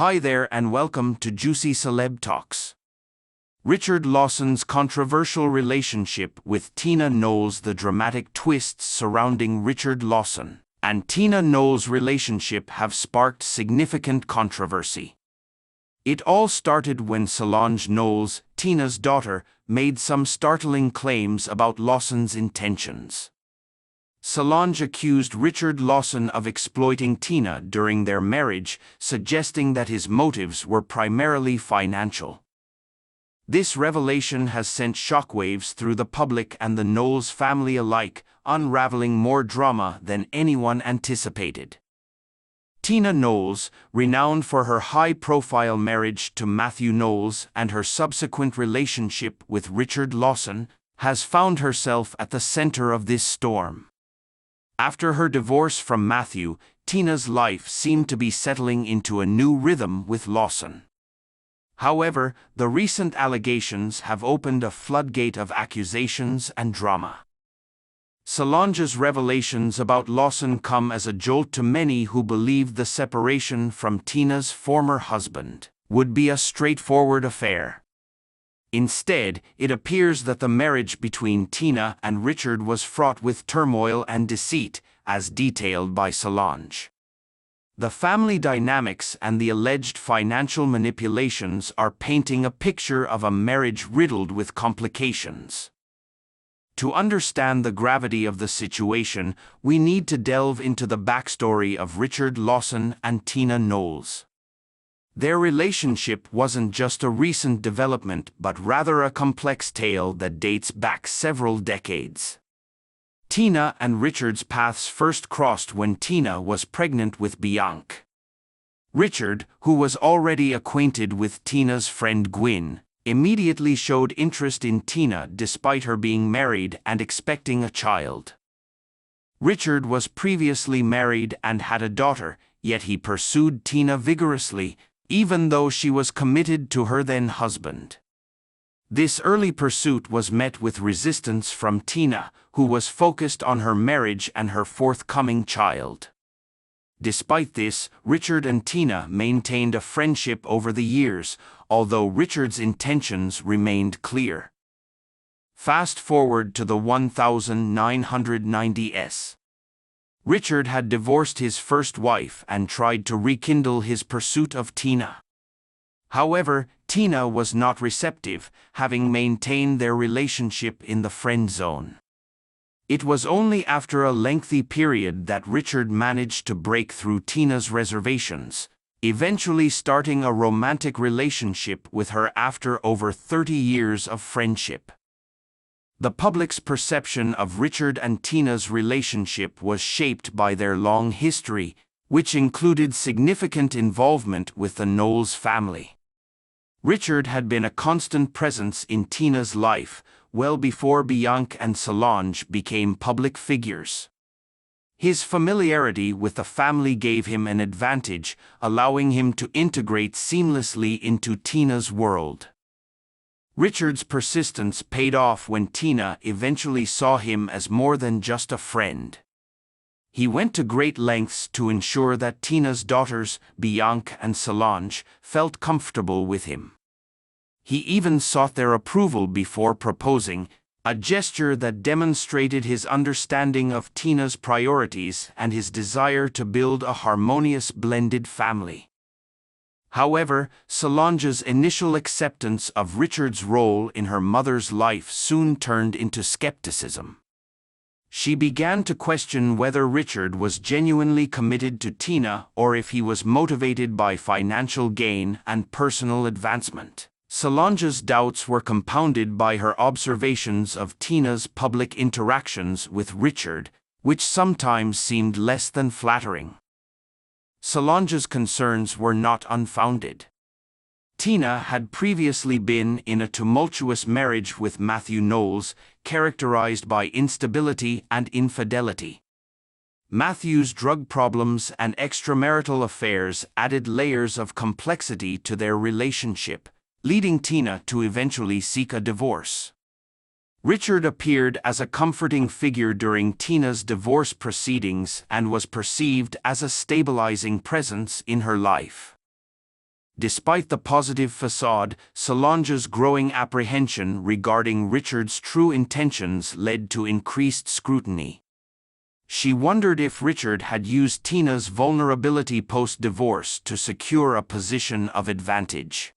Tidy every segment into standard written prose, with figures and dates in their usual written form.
Hi there and welcome to Juicy Celeb Talks. Richard Lawson's controversial relationship with Tina Knowles. The dramatic twists surrounding Richard Lawson and Tina Knowles' relationship have sparked significant controversy. It all started when Solange Knowles, Tina's daughter, made some startling claims about Lawson's intentions. Solange accused Richard Lawson of exploiting Tina during their marriage, suggesting that his motives were primarily financial. This revelation has sent shockwaves through the public and the Knowles family alike, unraveling more drama than anyone anticipated. Tina Knowles, renowned for her high-profile marriage to Matthew Knowles and her subsequent relationship with Richard Lawson, has found herself at the center of this storm. After her divorce from Matthew, Tina's life seemed to be settling into a new rhythm with Lawson. However, the recent allegations have opened a floodgate of accusations and drama. Solange's revelations about Lawson come as a jolt to many who believed the separation from Tina's former husband would be a straightforward affair. Instead, it appears that the marriage between Tina and Richard was fraught with turmoil and deceit, as detailed by Solange. The family dynamics and the alleged financial manipulations are painting a picture of a marriage riddled with complications. To understand the gravity of the situation, we need to delve into the backstory of Richard Lawson and Tina Knowles. Their relationship wasn't just a recent development but rather a complex tale that dates back several decades. Tina and Richard's paths first crossed when Tina was pregnant with Bianca. Richard, who was already acquainted with Tina's friend Gwyn, immediately showed interest in Tina despite her being married and expecting a child. Richard was previously married and had a daughter, yet he pursued Tina vigorously, even though she was committed to her then-husband. This early pursuit was met with resistance from Tina, who was focused on her marriage and her forthcoming child. Despite this, Richard and Tina maintained a friendship over the years, although Richard's intentions remained clear. Fast forward to the 1990s. Richard had divorced his first wife and tried to rekindle his pursuit of Tina. However, Tina was not receptive, having maintained their relationship in the friend zone. It was only after a lengthy period that Richard managed to break through Tina's reservations, eventually starting a romantic relationship with her after over 30 years of friendship. The public's perception of Richard and Tina's relationship was shaped by their long history, which included significant involvement with the Knowles family. Richard had been a constant presence in Tina's life, well before Bianca and Solange became public figures. His familiarity with the family gave him an advantage, allowing him to integrate seamlessly into Tina's world. Richard's persistence paid off when Tina eventually saw him as more than just a friend. He went to great lengths to ensure that Tina's daughters, Bianca and Solange, felt comfortable with him. He even sought their approval before proposing, a gesture that demonstrated his understanding of Tina's priorities and his desire to build a harmonious blended family. However, Solange's initial acceptance of Richard's role in her mother's life soon turned into skepticism. She began to question whether Richard was genuinely committed to Tina or if he was motivated by financial gain and personal advancement. Solange's doubts were compounded by her observations of Tina's public interactions with Richard, which sometimes seemed less than flattering. Solange's concerns were not unfounded. Tina had previously been in a tumultuous marriage with Matthew Knowles, characterized by instability and infidelity. Matthew's drug problems and extramarital affairs added layers of complexity to their relationship, leading Tina to eventually seek a divorce. Richard appeared as a comforting figure during Tina's divorce proceedings and was perceived as a stabilizing presence in her life. Despite the positive facade, Solange's growing apprehension regarding Richard's true intentions led to increased scrutiny. She wondered if Richard had used Tina's vulnerability post-divorce to secure a position of advantage.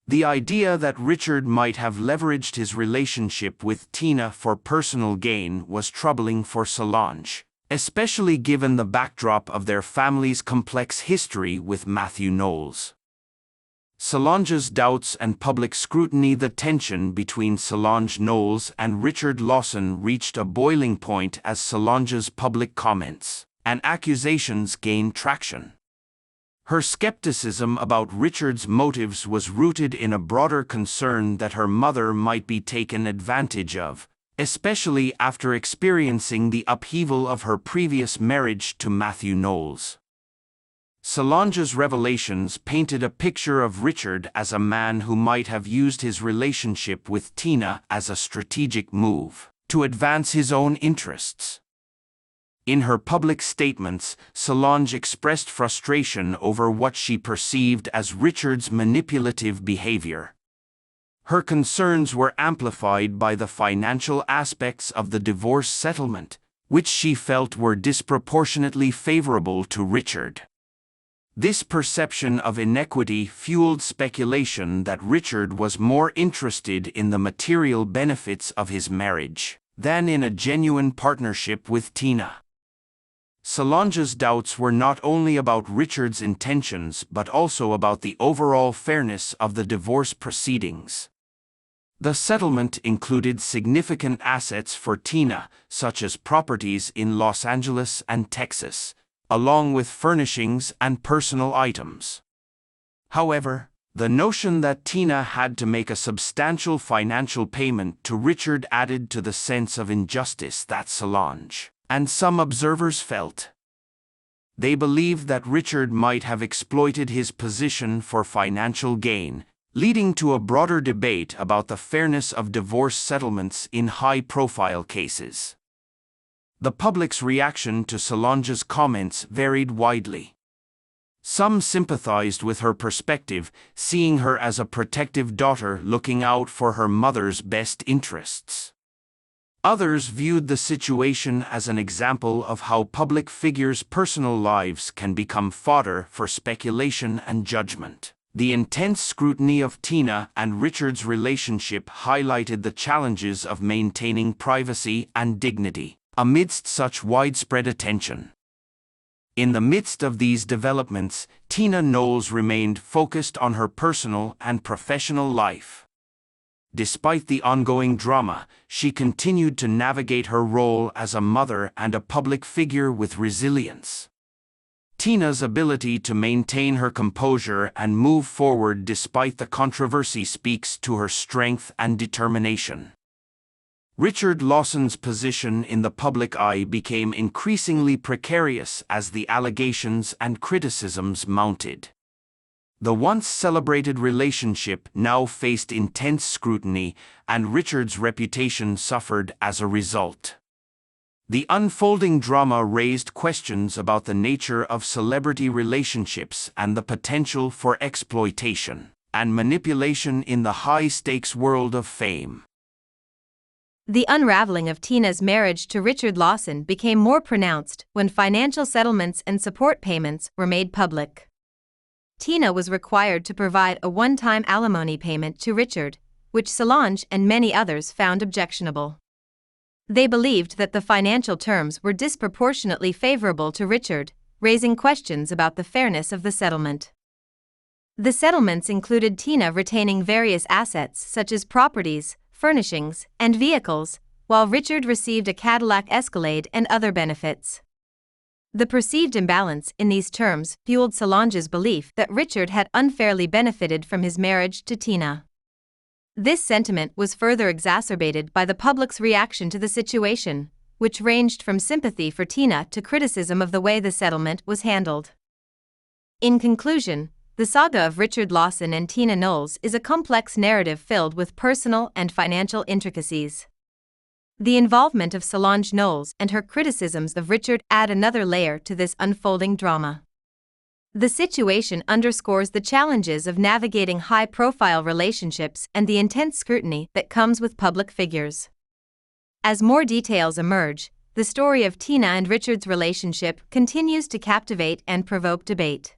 The idea that Richard might have leveraged his relationship with Tina for personal gain was troubling for Solange, especially given the backdrop of their family's complex history with Matthew Knowles. Solange's doubts and public scrutiny. The tension between Solange Knowles and Richard Lawson reached a boiling point as Solange's public comments and accusations gained traction. Her skepticism about Richard's motives was rooted in a broader concern that her mother might be taken advantage of, especially after experiencing the upheaval of her previous marriage to Matthew Knowles. Solange's revelations painted a picture of Richard as a man who might have used his relationship with Tina as a strategic move to advance his own interests. In her public statements, Solange expressed frustration over what she perceived as Richard's manipulative behavior. Her concerns were amplified by the financial aspects of the divorce settlement, which she felt were disproportionately favorable to Richard. This perception of inequity fueled speculation that Richard was more interested in the material benefits of his marriage than in a genuine partnership with Tina. Solange's doubts were not only about Richard's intentions but also about the overall fairness of the divorce proceedings. The settlement included significant assets for Tina, such as properties in Los Angeles and Texas, along with furnishings and personal items. However, the notion that Tina had to make a substantial financial payment to Richard added to the sense of injustice that Solange and some observers felt. They believed that Richard might have exploited his position for financial gain, leading to a broader debate about the fairness of divorce settlements in high-profile cases. The public's reaction to Solange's comments varied widely. Some sympathized with her perspective, seeing her as a protective daughter looking out for her mother's best interests. Others viewed the situation as an example of how public figures' personal lives can become fodder for speculation and judgment. The intense scrutiny of Tina and Richard's relationship highlighted the challenges of maintaining privacy and dignity amidst such widespread attention. In the midst of these developments, Tina Knowles remained focused on her personal and professional life. Despite the ongoing drama, she continued to navigate her role as a mother and a public figure with resilience. Tina's ability to maintain her composure and move forward despite the controversy speaks to her strength and determination. Richard Lawson's position in the public eye became increasingly precarious as the allegations and criticisms mounted. The once celebrated relationship now faced intense scrutiny, and Richard's reputation suffered as a result. The unfolding drama raised questions about the nature of celebrity relationships and the potential for exploitation and manipulation in the high-stakes world of fame. The unraveling of Tina's marriage to Richard Lawson became more pronounced when financial settlements and support payments were made public. Tina was required to provide a one-time alimony payment to Richard, which Solange and many others found objectionable. They believed that the financial terms were disproportionately favorable to Richard, raising questions about the fairness of the settlement. The settlements included Tina retaining various assets such as properties, furnishings, and vehicles, while Richard received a Cadillac Escalade and other benefits. The perceived imbalance in these terms fueled Solange's belief that Richard had unfairly benefited from his marriage to Tina. This sentiment was further exacerbated by the public's reaction to the situation, which ranged from sympathy for Tina to criticism of the way the settlement was handled. In conclusion, the saga of Richard Lawson and Tina Knowles is a complex narrative filled with personal and financial intricacies. The involvement of Solange Knowles and her criticisms of Richard add another layer to this unfolding drama. The situation underscores the challenges of navigating high-profile relationships and the intense scrutiny that comes with public figures. As more details emerge, the story of Tina and Richard's relationship continues to captivate and provoke debate.